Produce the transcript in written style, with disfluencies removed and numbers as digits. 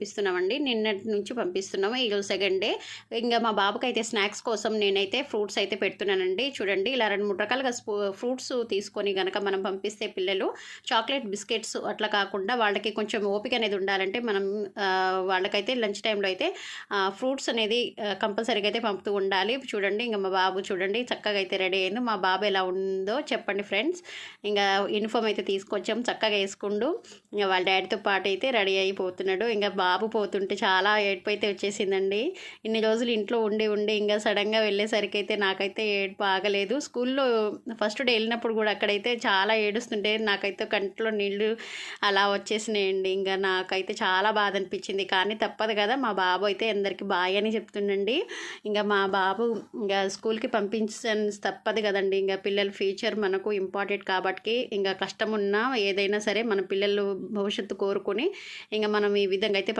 పంపిస్తున్నామండి. నిన్నటి నుంచి పంపిస్తున్నాము. ఈరోజు సెకండ్ డే. ఇంకా మా బాబుకైతే స్నాక్స్ కోసం నేనైతే ఫ్రూట్స్ అయితే పెడుతున్నానండి. చూడండి ఇలా 2, 3 రకాలుగా ఫ్రూట్స్ తీసుకొని గనక మనం పంపిస్తే పిల్లలు చాక్లెట్ బిస్కెట్స్ అట్లా కాకుండా వాళ్ళకి కొంచెం ఓపిక అనేది ఉండాలంటే మనం వాళ్ళకైతే లంచ్ టైంలో అయితే ఫ్రూట్స్ అనేది కంపల్సరీగా అయితే పంపుతూ ఉండాలి. చూడండి ఇంకా మా బాబు చూడండి చక్కగా అయితే రెడీ అయింది. మా బాబు ఎలా ఉందో చెప్పండి ఫ్రెండ్స్. ఇంకా యూనిఫామ్ అయితే తీసుకొచ్చాం చక్కగా వేసుకుంటూ ఇంకా వాళ్ళ డాడీతో పాటు అయితే రెడీ అయిపోతున్నాడు. ఇంకా బాబు పోతుంటే చాలా ఏడుపు అయితే వచ్చేసిందండి. ఇన్ని రోజులు ఇంట్లో ఉండి ఉండి ఇంకా సడన్గా వెళ్ళేసరికి అయితే నాకైతే ఏడుపు ఆగలేదు. స్కూల్లో ఫస్ట్ డే వెళ్ళినప్పుడు కూడా అక్కడైతే చాలా ఏడుస్తుంటే నాకైతే కంట్లో నీళ్ళు అలా వచ్చేసినాయండి. ఇంకా నాకైతే చాలా బాధ అనిపించింది. కానీ తప్పదు కదా, మా బాబు అయితే అందరికీ బాయ్ అని చెప్తుండండి. ఇంకా మా బాబు ఇంకా స్కూల్కి పంపించని తప్పదు కదండి. ఇంకా పిల్లల ఫ్యూచర్ మనకు ఇంపార్టెంట్ కాబట్టి ఇంకా కష్టం ఉన్నా ఏదైనా సరే మన పిల్లలు భవిష్యత్తు కోరుకొని ఇంకా మనం ఈ విధంగా అయితే